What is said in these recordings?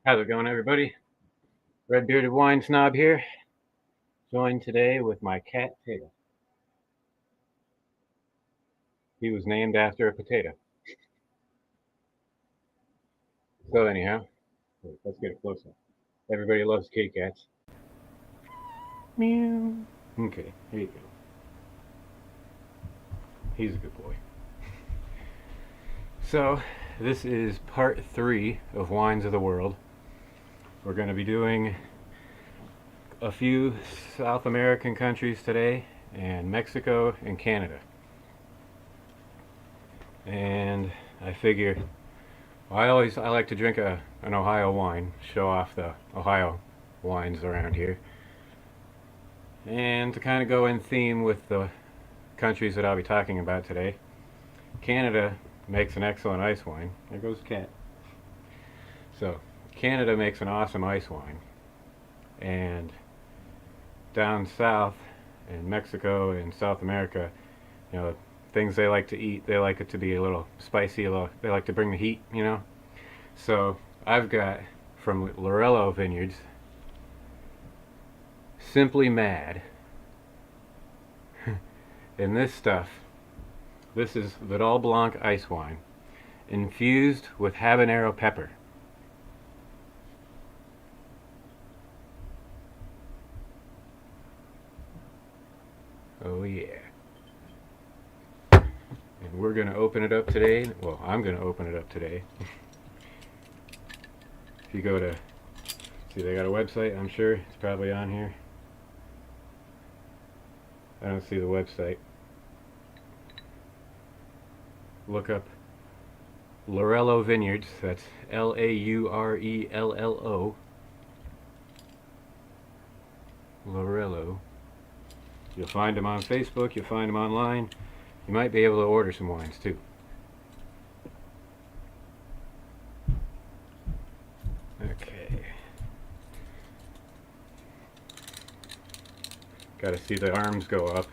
How's it going, everybody? Red Bearded Wine Snob here, joined today with my cat Tato. He was named after a potato. So anyhow, let's get a close-up. Everybody loves kitty cats. Meow. Okay, here you go. He's a good boy. So, this is part 3 of Wines of the World. We're going to be doing a few South American countries today, and Mexico and Canada. And I figure, I like to drink an Ohio wine, show off the Ohio wines around here, and to kind of go in theme with the countries that I'll be talking about today. Canada makes an excellent ice wine. There goes the cat. So Canada makes an awesome ice wine, and down south in Mexico and South America, you know, things they like to eat, they like it to be a little spicy, they like to bring the heat, you know. So I've got from Lorello Vineyards, Simply Mad. And this stuff, this is Vidal Blanc ice wine, infused with habanero pepper. Oh yeah. And we're going to open it up today. Well, I'm going to open it up today. If you go to, see, they got a website, I'm sure it's probably on here. I don't see the website. Look up Lorello Vineyards. That's Laurello. Lorello. You'll find them on Facebook, you'll find them online. You might be able to order some wines too. Okay. Gotta see the arms go up.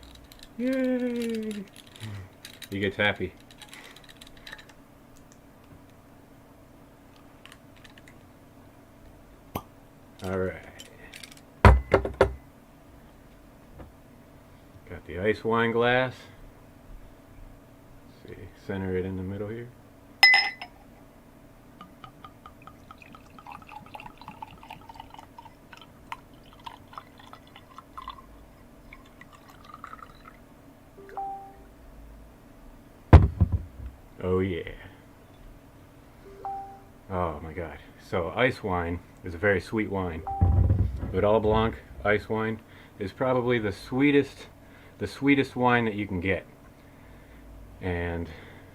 Yay! He gets happy. Alright. Got the ice wine glass. Let's see, center it in the middle here. Oh yeah. Oh my god. So ice wine is a very sweet wine. Vidal Blanc ice wine is probably the sweetest wine that you can get. And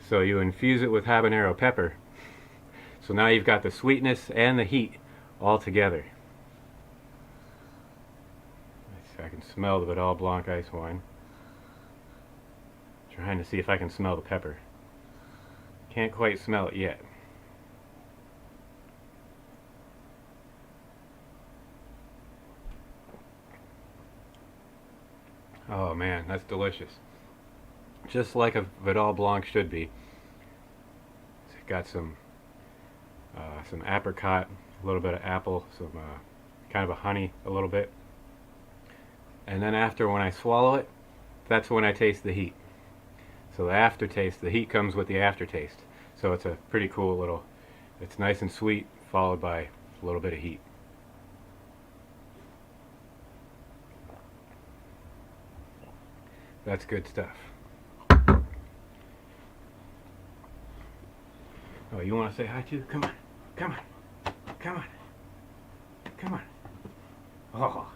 so you infuse it with habanero pepper. So now you've got the sweetness and the heat all together. I can smell the Vidal Blanc ice wine. Trying to see if I can smell the pepper. Can't quite smell it yet. Oh man, that's delicious. Just like a Vidal Blanc should be. It's got some apricot, a little bit of apple, some kind of a honey, a little bit. And then after, when I swallow it, that's when I taste the heat. So the aftertaste, the heat comes with the aftertaste. So it's a pretty cool little, it's nice and sweet, followed by a little bit of heat. That's good stuff. Oh, you want to say hi too? Come on, come on, come on, come on. Oh,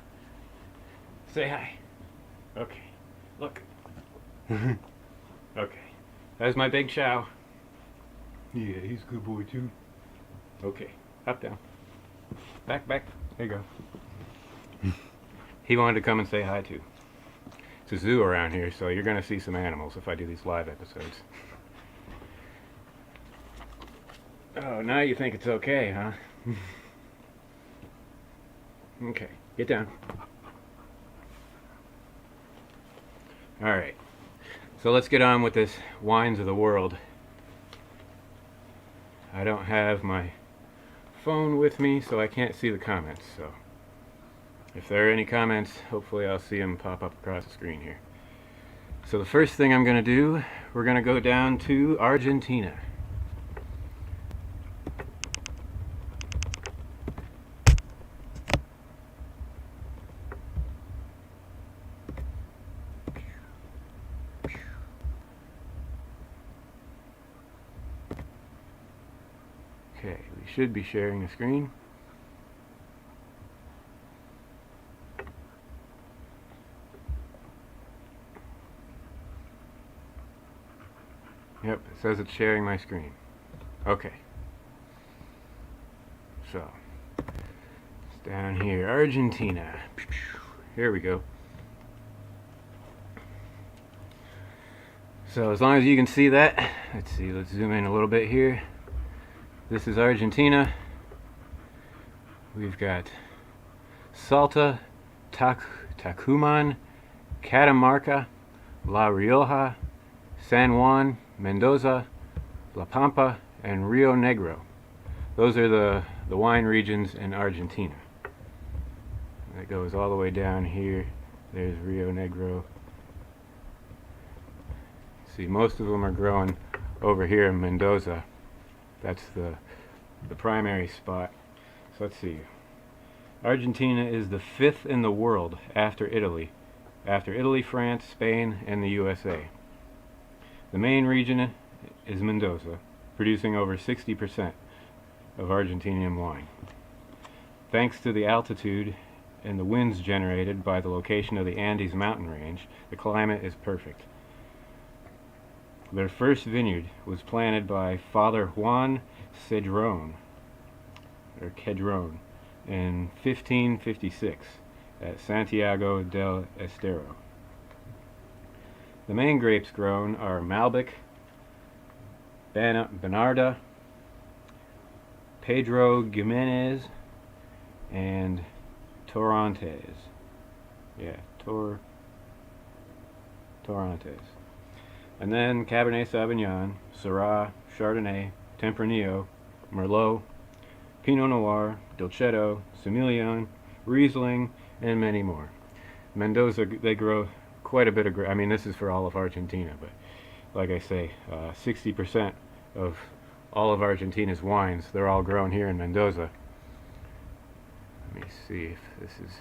say hi. Okay, look. Okay, that's my big chow. Yeah, he's a good boy too. Okay, up, down. Back, back. There you go. He wanted to come and say hi too. It's a zoo around here, so you're going to see some animals if I do these live episodes. Oh, now you think it's okay, huh? Okay, get down. Alright, so let's get on with this Wines of the World. I don't have my phone with me, so I can't see the comments, so if there are any comments, hopefully I'll see them pop up across the screen here. So the first thing I'm going to do, we're going to go down to Argentina. Okay, we should be sharing the screen. Yep, it says it's sharing my screen. Okay. So, it's down here, Argentina. Here we go. So as long as you can see that, let's see, let's zoom in a little bit here. This is Argentina. We've got Salta, Tucumán, Catamarca, La Rioja, San Juan, Mendoza, La Pampa, and Rio Negro. Those are the wine regions in Argentina. That goes all the way down here. There's Rio Negro. See, most of them are growing over here in Mendoza. That's the primary spot. So let's see. Argentina is the 5th in the world after Italy. After Italy, France, Spain, and the USA. The main region is Mendoza, producing over 60% of Argentinian wine. Thanks to the altitude and the winds generated by the location of the Andes mountain range, the climate is perfect. Their first vineyard was planted by Father Juan Cedron in 1556 at Santiago del Estero. The main grapes grown are Malbec, Bernarda, Pedro Ximénez, and Torrontés. Yeah, Torrontés. And then Cabernet Sauvignon, Syrah, Chardonnay, Tempranillo, Merlot, Pinot Noir, Dolcetto, Semillon, Riesling, and many more. Mendoza, they grow quite a bit of grapes. I mean, this is for all of Argentina, but like I say, 60% of all of Argentina's wines, they're all grown here in Mendoza. Let me see if this is...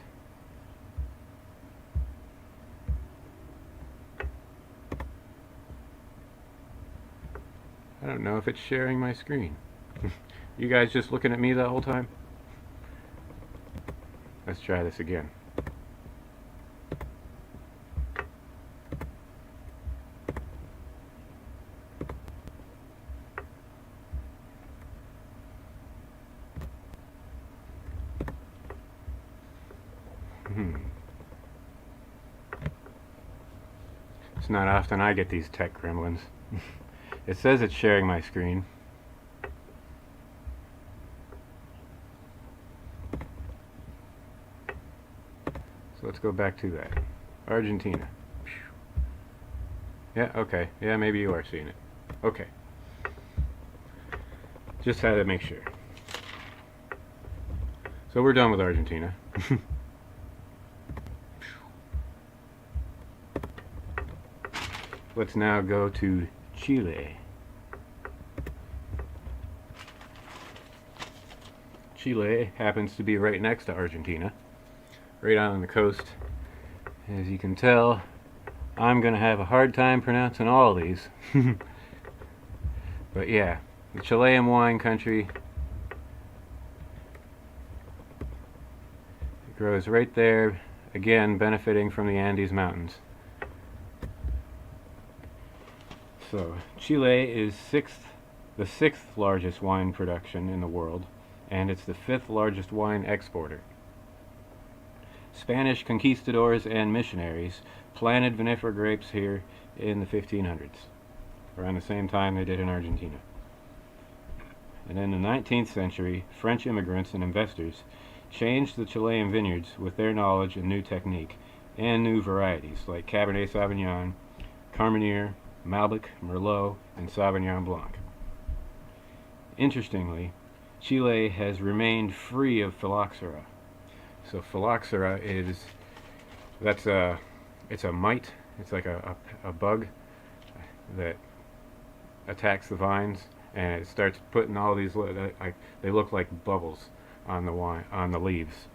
I don't know if it's sharing my screen. You guys just looking at me the whole time? Let's try this again. It's not often I get these tech gremlins. It says it's sharing my screen. So let's go back to that. Argentina. Yeah, okay. Yeah, maybe you are seeing it. Okay. Just had to make sure. So we're done with Argentina. Let's now go to Chile. Chile happens to be right next to Argentina, right on the coast. As you can tell, I'm gonna have a hard time pronouncing all of these. But yeah, the Chilean wine country. It grows right there, again benefiting from the Andes Mountains. So, Chile is the sixth largest wine production in the world, and it's the 5th largest wine exporter. Spanish conquistadors and missionaries planted vinifera grapes here in the 1500s, around the same time they did in Argentina. And in the 19th century, French immigrants and investors changed the Chilean vineyards with their knowledge and new technique, and new varieties like Cabernet Sauvignon, Carmenere, Malbec, Merlot, and Sauvignon Blanc. Interestingly, Chile has remained free of phylloxera. So phylloxera is, it's a mite, it's like a bug that attacks the vines, and it starts putting all these, they look like bubbles on the wine, on the leaves.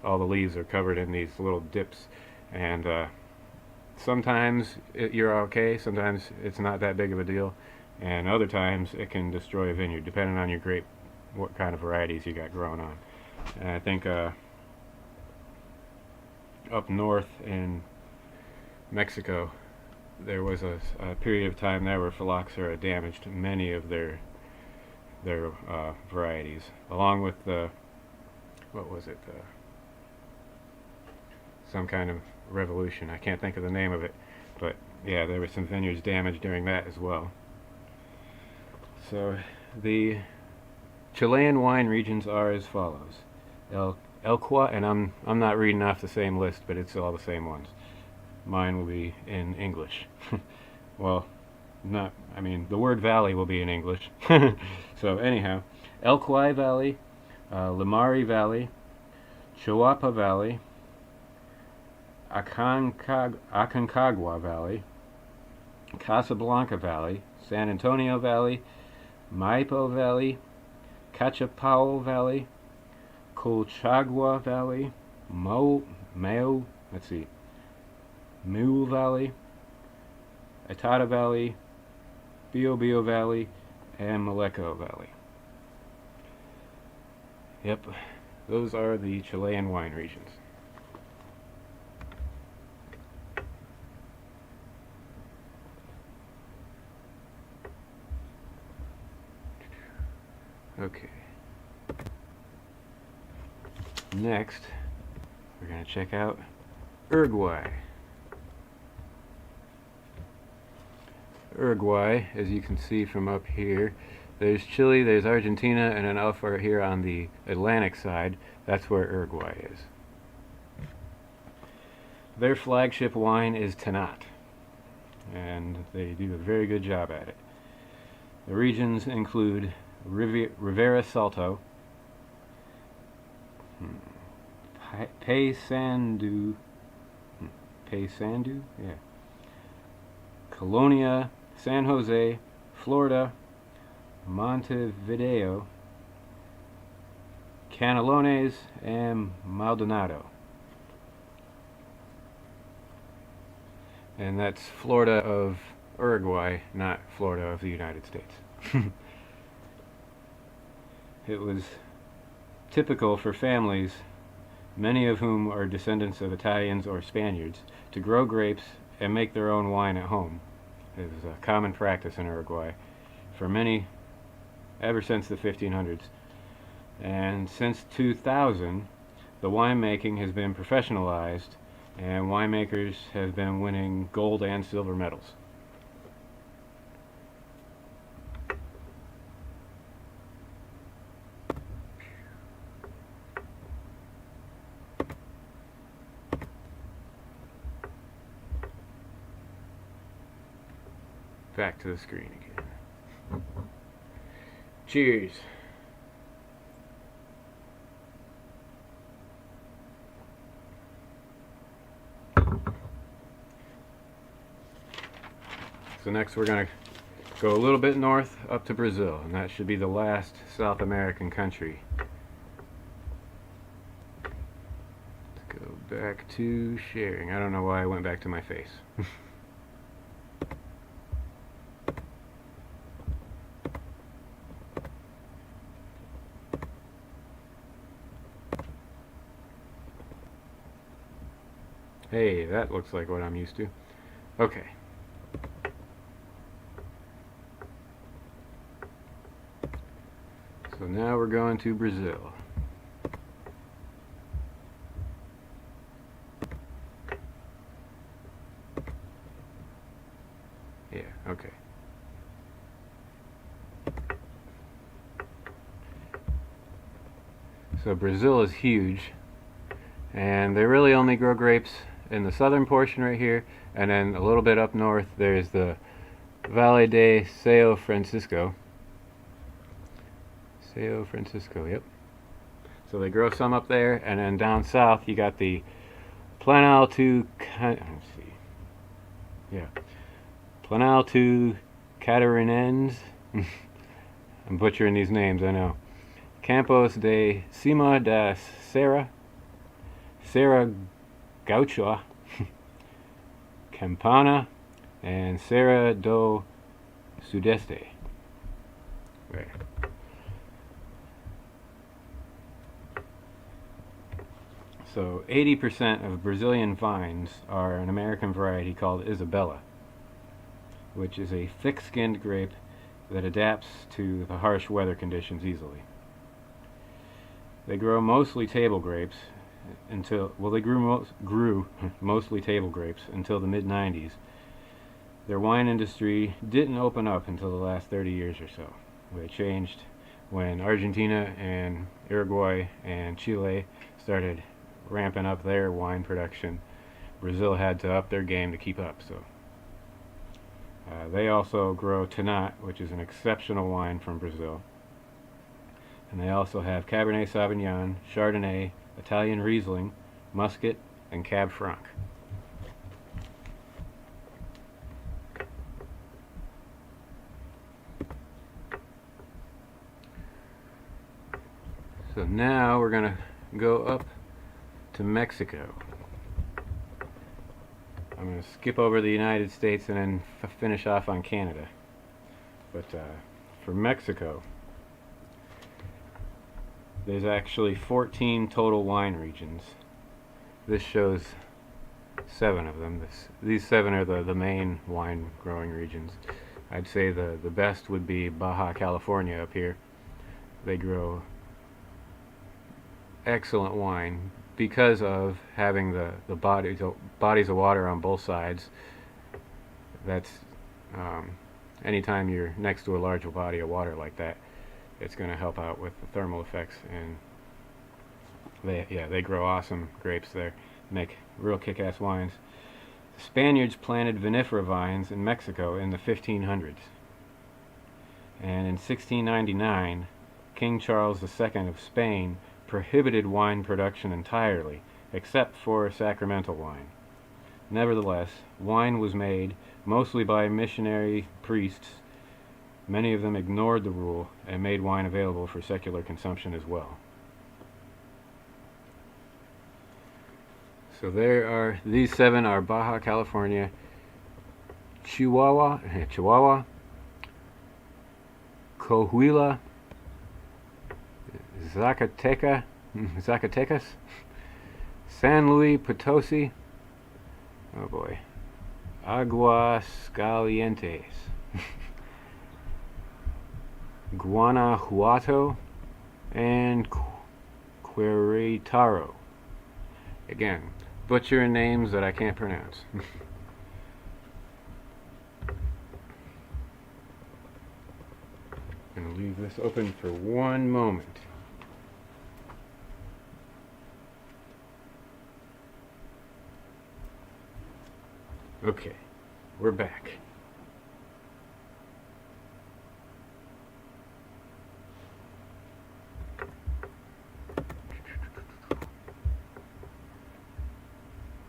All the leaves are covered in these little dips, and sometimes you're okay, sometimes it's not that big of a deal, and other times it can destroy a vineyard, depending on your grape, what kind of varieties you got growing on. And I think up north in Mexico, there was a period of time there where phylloxera damaged many of their varieties, along with the, what was it, some kind of revolution. I can't think of the name of it, but yeah, there were some vineyards damaged during that as well. So the Chilean wine regions are as follows: Elqua, and I'm not reading off the same list, but it's all the same ones. Mine will be in English. Well, not, I mean, the word valley will be in English. So anyhow, Elqua Valley, Limari Valley, Chihuahua Valley, Aconcagua Valley, Casablanca Valley, San Antonio Valley, Maipo Valley, Cachapao Valley, Colchagua Valley, Mule Valley, Itata Valley, Biobío Valley, and Maleco Valley. Yep, those are the Chilean wine regions. Okay. Next, we're going to check out Uruguay. Uruguay, as you can see from up here, there's Chile, there's Argentina, and then over here on the Atlantic side, that's where Uruguay is. Their flagship wine is Tannat, and they do a very good job at it. The regions include Rivera Salto, Paysandú, yeah, Colonia, San Jose, Florida, Montevideo, Canelones, and Maldonado. And that's Florida of Uruguay, not Florida of the United States. It was typical for families, many of whom are descendants of Italians or Spaniards, to grow grapes and make their own wine at home. It was a common practice in Uruguay for many, ever since the 1500s. And since 2000, the winemaking has been professionalized, and winemakers have been winning gold and silver medals. Back to the screen again. Cheers. So next we're going to go a little bit north up to Brazil, and that should be the last South American country. Let's go back to sharing. I don't know why I went back to my face. Hey, that looks like what I'm used to. Okay. So now we're going to Brazil. Yeah, okay. So Brazil is huge, and they really only grow grapes in the southern portion right here, and then a little bit up north there's the Vale de São Francisco. São Francisco, yep. So they grow some up there, and then down south you got the Planalto, let's see, yeah, Planalto Catarinense. I'm butchering these names, I know. Campos de Cima da Serra, Serra Gaúcha, Campana, and Serra do Sudeste. Right. So 80% of Brazilian vines are an American variety called Isabella, which is a thick-skinned grape that adapts to the harsh weather conditions easily. They grow mostly table grapes until, well, they grew mostly table grapes until the mid-90s. Their wine industry didn't open up until the last 30 years or so. It changed when Argentina and Uruguay and Chile started ramping up their wine production. Brazil had to up their game to keep up. So they also grow Tannat, which is an exceptional wine from Brazil. And they also have Cabernet Sauvignon, Chardonnay, Italian Riesling, Muscat, and Cab Franc. So now we're going to go up to Mexico. I'm going to skip over the United States and then finish off on Canada. But for Mexico, there's actually 14 total wine regions. This shows 7 of them. These 7 are the main wine growing regions. I'd say the best would be Baja California up here. They grow excellent wine because of having the bodies of water on both sides. That's anytime you're next to a large body of water like that, it's going to help out with the thermal effects, and they grow awesome grapes there, make real kick-ass wines. The Spaniards planted vinifera vines in Mexico in the 1500s, and in 1699 King Charles II of Spain prohibited wine production entirely, except for sacramental wine. Nevertheless, wine was made mostly by missionary priests. Many of them ignored the rule and made wine available for secular consumption as well. So these 7 are Baja California, Chihuahua, Coahuila, Zacatecas, San Luis Potosi, oh boy, Aguascalientes, Guanajuato, and Querétaro. Again, butchering names that I can't pronounce. I'm going to leave this open for one moment. Okay, we're back.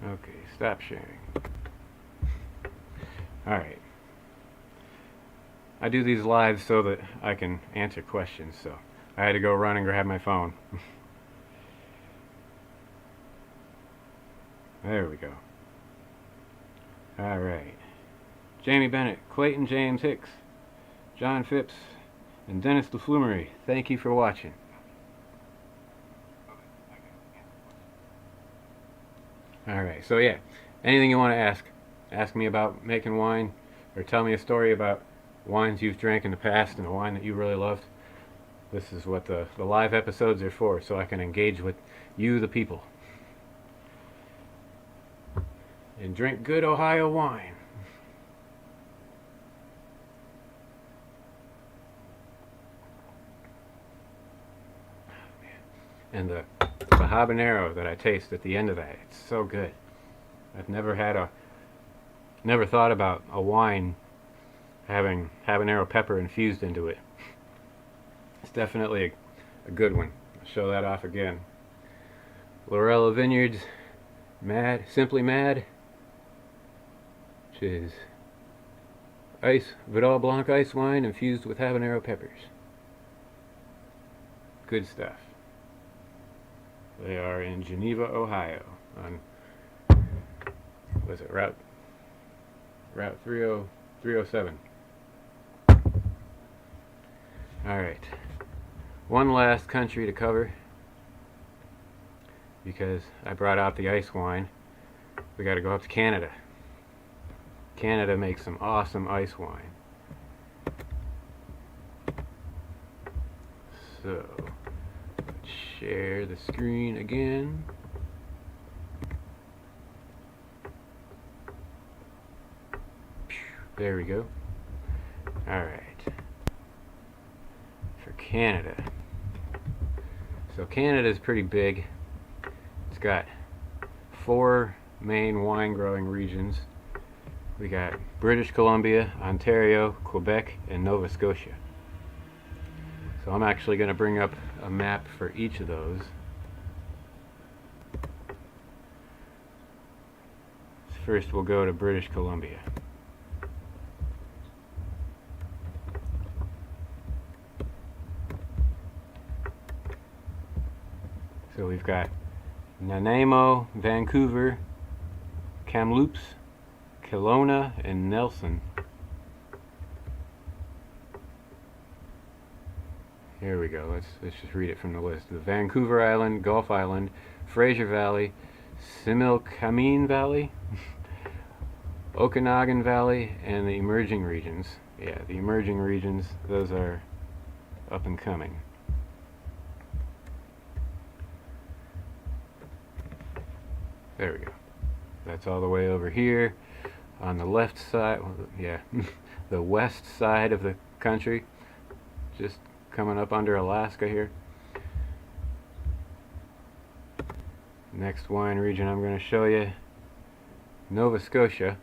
Okay, stop sharing. Alright. I do these live so that I can answer questions, so I had to go run and grab my phone. There we go. Alright. Jamie Bennett, Clayton James Hicks, Jon Phipps, and Dennis LaFlumery, thank you for watching. Alright, so yeah, anything you want to ask me about making wine, or tell me a story about wines you've drank in the past and a wine that you really loved. This is what the live episodes are for, so I can engage with you, the people. And drink good Ohio wine. and the habanero that I taste at the end of that. It's so good. I've never thought about a wine having habanero pepper infused into it. It's definitely a good one. I'll show that off again. Lorella Vineyards Simply Mad, which is Vidal Blanc ice wine infused with habanero peppers. Good stuff. They are in Geneva, Ohio, on, was it Route 307. Alright, one last country to cover, because I brought out the ice wine. We got to go up to Canada. Canada makes some awesome ice wine. So, let's share the screen again. There we go. Alright. For Canada. So Canada's pretty big. It's got 4 main wine growing regions. We got British Columbia, Ontario, Quebec, and Nova Scotia. So I'm actually going to bring up a map for each of those. First we'll go to British Columbia. So we've got Nanaimo, Vancouver, Kamloops, Kelowna, and Nelson. Here we go. Let's just read it from the list. The Vancouver Island, Gulf Island, Fraser Valley, Similkameen Valley, Okanagan Valley, and the emerging regions. Yeah, the emerging regions, those are up and coming. There we go. That's all the way over here on the left side, yeah, the west side of the country, just coming up under Alaska here. Next wine region I'm going to show you, Nova Scotia.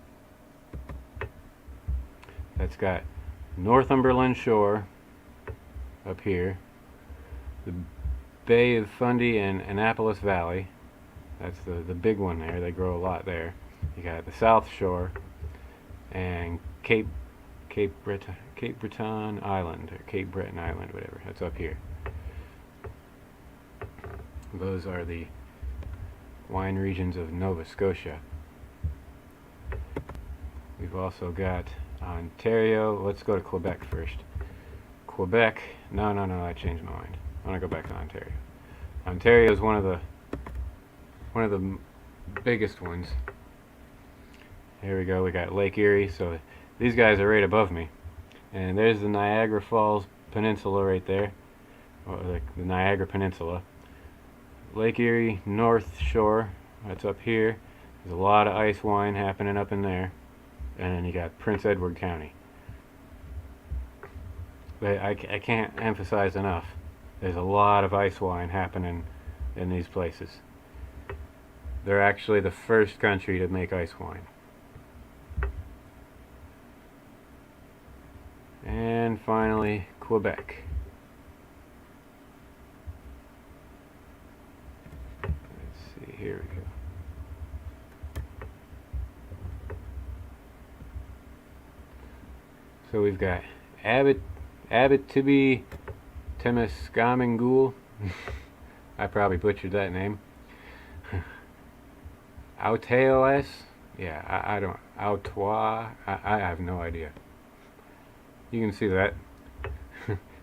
That's got Northumberland Shore up here, the Bay of Fundy and Annapolis Valley. That's the big one there. They grow a lot there. You got the South Shore and Cape Breton Island, or Cape Breton Island, whatever. That's up here. Those are the wine regions of Nova Scotia. We've also got Ontario. Let's go to Quebec first. Quebec. No, I changed my mind. I want to go back to Ontario. Ontario is one of the biggest ones. Here we go. We got Lake Erie. So these guys are right above me, and there's the Niagara Falls Peninsula right there, or the Niagara Peninsula. Lake Erie North Shore. That's up here. There's a lot of ice wine happening up in there, and then you got Prince Edward County. But I can't emphasize enough. There's a lot of ice wine happening in these places. They're actually the first country to make ice wine. And finally, Quebec. Let's see, here we go. So we've got Abitibi Temiskamingul. I probably butchered that name. Autaoas, yeah, I don't, Autwa, I have no idea. You can see that.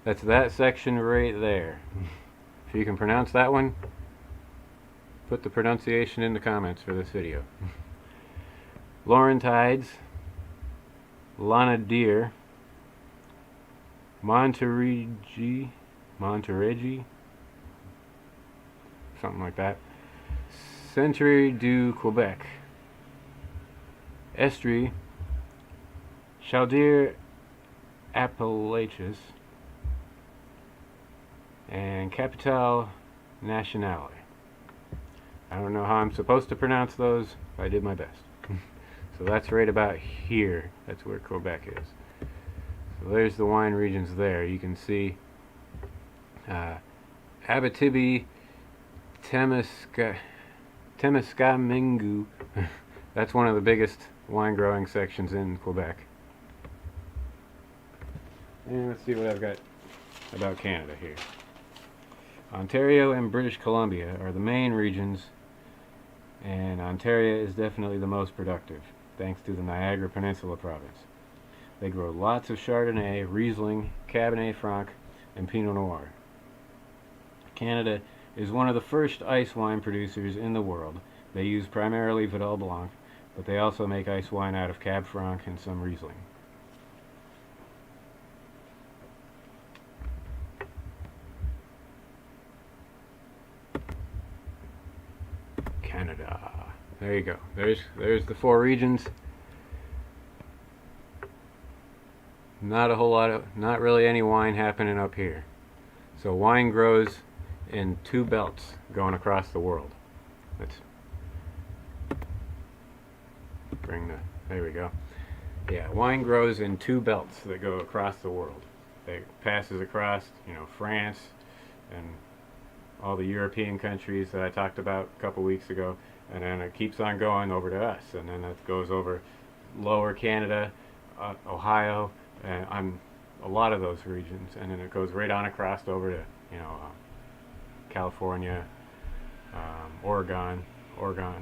That's that section right there. If you can pronounce that one, put the pronunciation in the comments for this video. Laurentides, Lanaudière, Monterrey, something like that. Centre du Quebec, Estrie, Chaudière Appalachians, and Capitale Nationale. I don't know how I'm supposed to pronounce those. I did my best. So that's right about here. That's where Quebec is. So there's the wine regions there. You can see Abitibi, Temiscamingue. That's one of the biggest wine growing sections in Quebec. And let's see what I've got about Canada here. Ontario and British Columbia are the main regions, and Ontario is definitely the most productive, thanks to the Niagara Peninsula province. They grow lots of Chardonnay, Riesling, Cabernet Franc, and Pinot Noir. Canada is one of the first ice wine producers in the world. They use primarily Vidal Blanc, but they also make ice wine out of Cab Franc and some Riesling. Canada. There you go. There's the 4 regions. Not a whole lot of, not really any wine happening up here. So wine grows in 2 belts going across the world. Let's bring there we go. Yeah, wine grows in 2 belts that go across the world. It passes across, France and all the European countries that I talked about a couple weeks ago, and then it keeps on going over to us, and then it goes over lower Canada, Ohio, and a lot of those regions, and then it goes right on across over to California, Oregon.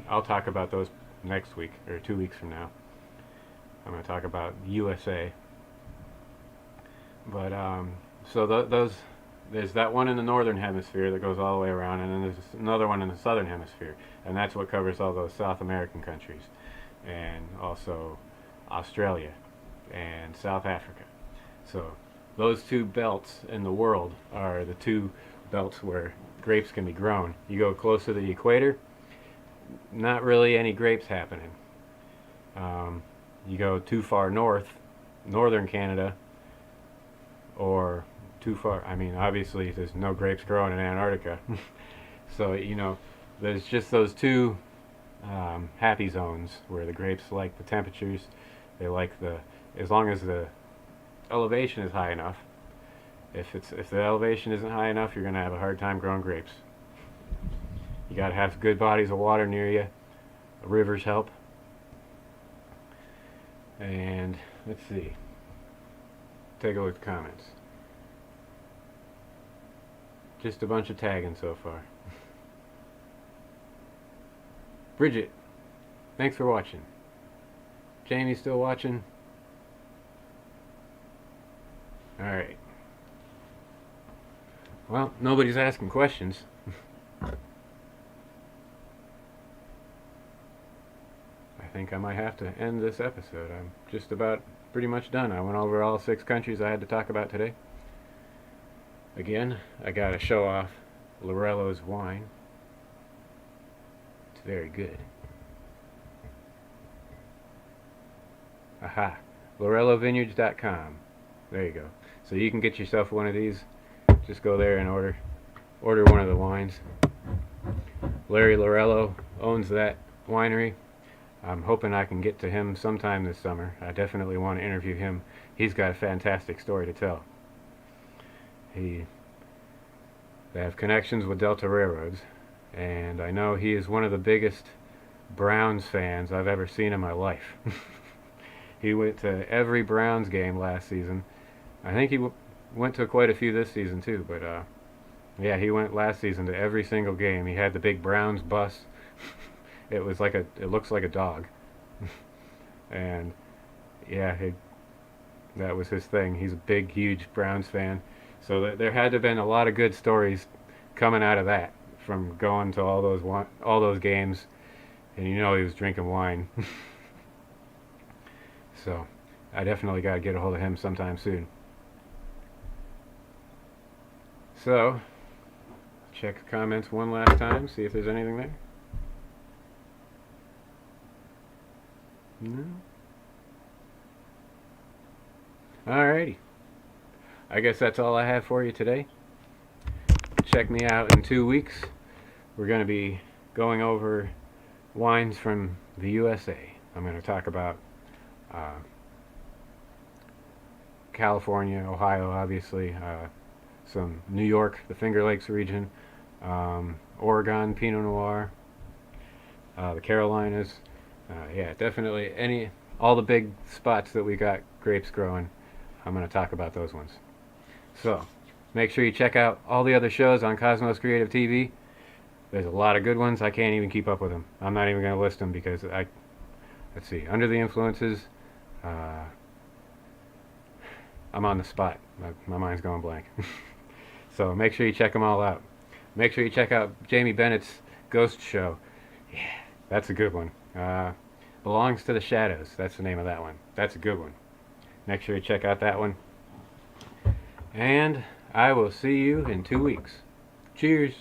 I'll talk about those next week or 2 weeks from now. I'm going to talk about USA. But so there's that one in the northern hemisphere that goes all the way around, and then there's another one in the southern hemisphere, and that's what covers all those South American countries, and also Australia and South Africa. So those 2 belts in the world are the 2 belts where grapes can be grown. You go close to the equator, not really any grapes happening. You go too far north, northern Canada, or too far, obviously there's no grapes growing in Antarctica. So, there's just those 2 happy zones where the grapes like the temperatures. They like as long as the elevation is high enough. If the elevation isn't high enough, you're going to have a hard time growing grapes. You got to have good bodies of water near you. Rivers help. And let's see. Take a look at the comments. Just a bunch of tagging so far. Bridget, thanks for watching. Jamie still watching? Alright. Well, nobody's asking questions. I think I might have to end this episode. I'm just about pretty much done. I went over all 6 countries I had to talk about today. Again, I gotta show off Lorello's wine. It's very good. Aha, LorelloVineyards.com. There you go. So you can get yourself one of these. Just go there and order one of the wines. Larry Lorello owns that winery. I'm hoping I can get to him sometime this summer. I definitely want to interview him. He's got a fantastic story to tell. They have connections with Delta Railroads, and I know he is one of the biggest Browns fans I've ever seen in my life. He went to every Browns game last season. I think he went to quite a few this season too, but yeah, he went last season to every single game. He had the big Browns bus. It looks like a dog. And yeah, that was his thing. He's a big, huge Browns fan. So there had to have been a lot of good stories coming out of that, from going to all those games, and he was drinking wine. So I definitely got to get a hold of him sometime soon. So check the comments one last time, see if there's anything there. No. Alrighty. I guess that's all I have for you today. check me out in 2 weeks. We're going to be going over wines from the USA. I'm going to talk about California, Ohio, obviously, some New York, the Finger Lakes region, Oregon Pinot Noir, the Carolinas. Yeah, definitely all the big spots that we got grapes growing. I'm going to talk about those ones. So, make sure you check out all the other shows on Cosmos Creative TV. There's a lot of good ones. I can't even keep up with them. I'm not even going to list them because let's see, Under the Influences, I'm on the spot. My mind's going blank. So make sure you check them all out. Make sure you check out Jamie Bennett's Ghost Show. Yeah, that's a good one. Belongs to the Shadows. That's the name of that one. That's a good one. Make sure you check out that one. And I will see you in 2 weeks. Cheers.